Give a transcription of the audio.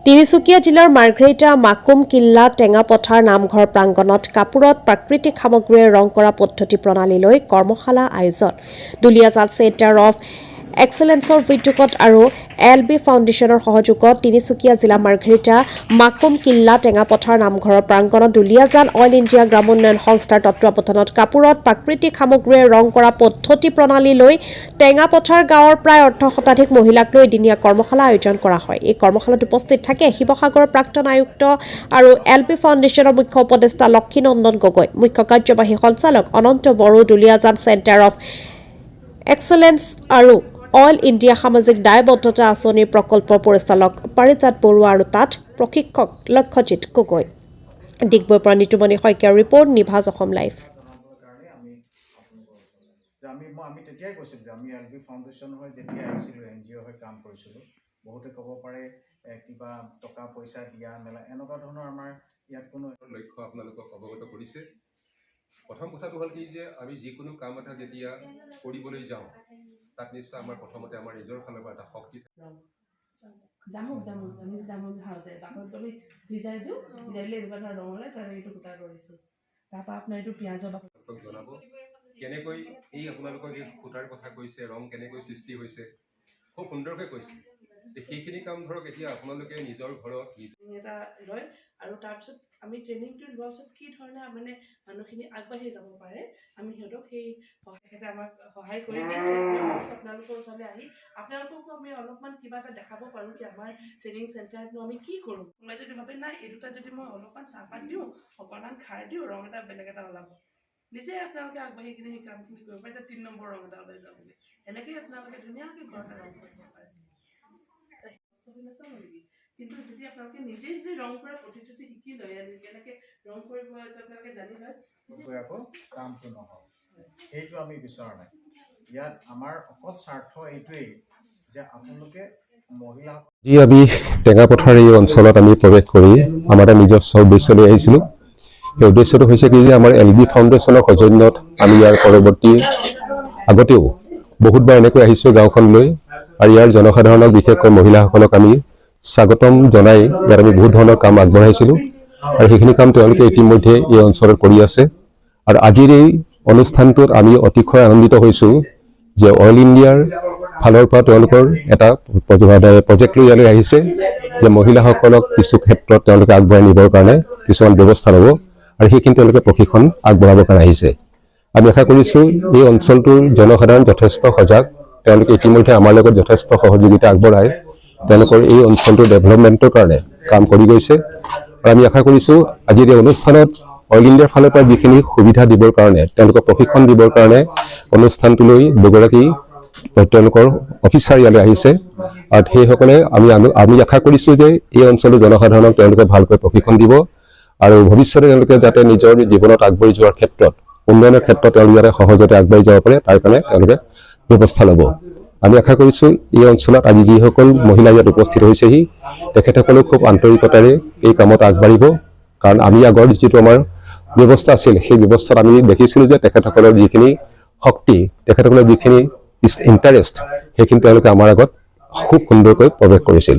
তিনিচুকীয়া জিলাৰ মাৰ্ঘেৰিটা মাকুম কিল্লা টেঙাপথাৰ নামঘৰ প্ৰাংগণত কাপোৰত প্ৰাকৃতিক সামগ্ৰীৰে ৰং কৰা পদ্ধতি প্ৰণালীলৈ কৰ্মশালা আয়োজন দুলিয়াজান চেণ্টাৰ অফ এক্সেলেন্সৰ উদ্যোগত আৰু LB ফাউণ্ডেশ্যনৰ সহযোগত তিনিচুকীয়া জিলা মাৰ্ঘেৰিটা মাকুম কিল্লা টেঙাপথাৰ নামঘৰৰ প্ৰাংগণত দুলিয়াজান অইল ইণ্ডিয়া গ্ৰামোন্নয়ন সংস্থাৰ তত্বাৱধানত কাপোৰত প্ৰাকৃতিক সামগ্ৰীৰে ৰং কৰা পদ্ধতি প্ৰণালীলৈ টেঙাপথাৰ গাঁৱৰ প্ৰায় 18 শতাধিক মহিলাক লৈ এদিনীয়া কৰ্মশালা আয়োজন কৰা হয়। এই কৰ্মশালাত উপস্থিত থাকে শিৱসাগৰৰ প্ৰাক্তন আয়ুক্ত আৰু LB ফাউণ্ডেশ্যনৰ মুখ্য উপদেষ্টা লক্ষীনন্দন গগৈ, মুখ্য কাৰ্যবাহী সঞ্চালক Ananta Boro, Duliajan centre of excellence আৰু অইল ইণ্ডিয়া সামাজিক দায়বদ্ধতা আঁচনিৰ প্ৰকল্পৰ পৰিচালক পাৰিজাত বৰুৱা আৰু তাত প্ৰশিক্ষক লক্ষ্যজিৎ গগৈ। ডিগবৈৰ পৰা নিতুমণি শইকীয়াৰ ৰিপৰ্ট, নিভাজ অসম লাইভ। আমি তেতিয়াই কৈছিলোঁ যে আমি LB ফাউণ্ডেশ্যন হৈ যেতিয়া আহিছিলোঁ, NGO হৈ কাম কৰিছিলোঁ, বহুতে ক'ব পাৰে কিবা টকা পইচা দিয়া মেলা এনেকুৱা ধৰণৰ আমাৰ ইয়াত কোনো লক্ষ্য আপোনালোকক অৱগত কৰিছে। প্ৰথম কথাটো হ'ল কি যে আমি যিকোনো কাম এটা যেতিয়া কৰিবলৈ যাওঁ তাত নিশ্চয় আমাৰ প্ৰথমতে আমাৰ নিজৰ ফালৰ পৰা এটা শক্তি জনাব কেনেকৈ এই আপোনালোকক এই সূতাৰ কথা কৈছে, ৰং কেনেকৈ সৃষ্টি হৈছে খুব সুন্দৰকৈ কৈছে। সেইখিনি কাম ধৰক এতিয়া আপোনালোকে নিজৰ ঘৰত এটা লয় আৰু তাৰপিছত আমি ট্ৰেইনিংটো লোৱাৰ পিছত কি ধৰণে মানে মানুহখিনি আগবাঢ়ি যাব পাৰে আমি সিহঁতক সেই তেখেতে আমাক সহায় কৰি দিছে। আপোনালোকৰ ওচৰলৈ আহি আপোনালোককো আমি অলপমান কিবা এটা দেখাব পাৰোঁ কি আমাৰ ট্ৰেইনিং চেণ্টাৰটো আমি কি কৰোঁ। কোনোবাই যদি ভাবে নাই এই দুটা যদি মই অলপমান চাহপাত দিওঁ, অকণমান খাৰ দিওঁ, ৰং এটা বেলেগ এটা ওলাব, নিজে আপোনালোকে আগবাঢ়ি কিনে সেই কামখিনি কৰিব পাৰে। এতিয়া 3 নম্বৰ ৰং এটা ওলাই যাবলৈ এনেকেই আপোনালোকে ধুনীয়াকৈ ঘৰতে ৰং কৰিব পাৰে। কিন্তু যদি আপোনালোকে নিজে যদি ৰং কৰা পদ্ধতিটো শিকি লয়, কেনেকৈ ৰং কৰিব আপোনালোকে জানি লয়, আকৌ কামটো নহয়। সেইটো আমি বিচৰা নাই। ইয়াত আমাৰ অকল স্বাৰ্থ এইটোৱেই যে আপোনালোকে মহিলা যি আমি টেঙাপথাৰ এই অঞ্চলত আমি প্ৰৱেশ কৰি আমাৰ এটা নিজস্ব উদ্দেশ্য লৈ আহিছিলোঁ। সেই উদ্দেশ্যটো হৈছে কি যে আমাৰ LB ফাউণ্ডেশ্যনৰ সৌজন্যত আমি ইয়াৰ পৰৱৰ্তী আগতেও বহুতবাৰ এনেকৈ আহিছোঁ গাঁওখনলৈ আৰু ইয়াৰ জনসাধাৰণক বিশেষকৈ মহিলাসকলক আমি স্বাগতম জনাই ইয়াত আমি বহুত ধৰণৰ কাম আগবঢ়াইছিলোঁ আৰু সেইখিনি কাম তেওঁলোকে ইতিমধ্যে এই অঞ্চলত কৰি আছে। আৰু আজিৰ এই অনুষ্ঠানটোত আমি অতিশয় আনন্দিত হৈছোঁ যে অইল ইণ্ডিয়াৰ ফালৰ পৰা তেওঁলোকৰ এটা প্ৰজেক্ট লৈ ইয়ালৈ আহিছে যে মহিলাসকলক কিছু ক্ষেত্ৰত তেওঁলোকে আগবঢ়াই নিবৰ কাৰণে কিছুমান ব্যৱস্থা ল'ব আৰু সেইখিনি তেওঁলোকে প্ৰশিক্ষণ আগবঢ়াবৰ কাৰণে আহিছে। আমি আশা কৰিছোঁ এই অঞ্চলটোৰ জনসাধাৰণ যথেষ্ট সজাগ, তেওঁলোকে ইতিমধ্যে আমাৰ লগত যথেষ্ট সহযোগিতা আগবঢ়াই তেওঁলোকৰ এই অঞ্চলটোৰ ডেভেলপমেণ্টৰ কাৰণে কাম কৰি গৈছে। আৰু আমি আশা কৰিছোঁ আজিৰ এই অনুষ্ঠানত অইল ইণ্ডিয়াৰ ফালৰ পৰা যিখিনি সুবিধা দিবৰ কাৰণে, তেওঁলোকক প্ৰশিক্ষণ দিবৰ কাৰণে অনুষ্ঠানটোলৈ দুগৰাকী তেওঁলোকৰ অফিচাৰ ইয়ালৈ আহিছে আৰু সেইসকলে আমি আশা কৰিছোঁ যে এই অঞ্চলৰ জনসাধাৰণক তেওঁলোকে ভালকৈ প্ৰশিক্ষণ দিব আৰু ভৱিষ্যতে তেওঁলোকে যাতে নিজৰ জীৱনত আগবাঢ়ি যোৱাৰ ক্ষেত্ৰত, উন্নয়নৰ ক্ষেত্ৰত তেওঁলোকে যাতে সহজতে আগবাঢ়ি যাব পাৰে তাৰ কাৰণে তেওঁলোকে ব্যৱস্থা ল'ব। আমি আশা কৰিছোঁ এই অঞ্চলত আজি যিসকল মহিলা ইয়াত উপস্থিত হৈছেহি তেখেতসকলেও খুব আন্তৰিকতাৰে এই কামত আগবাঢ়িব, কাৰণ আমি আগৰ যিটো আমাৰ ব্যৱস্থা আছিল সেই ব্যৱস্থাত আমি দেখিছিলোঁ যে তেখেতসকলৰ যিখিনি শক্তি, তেখেতসকলৰ যিখিনি ইণ্টাৰেষ্ট সেইখিনি তেওঁলোকে আমাৰ আগত খুব সুন্দৰকৈ প্ৰৱেশ কৰিছিল।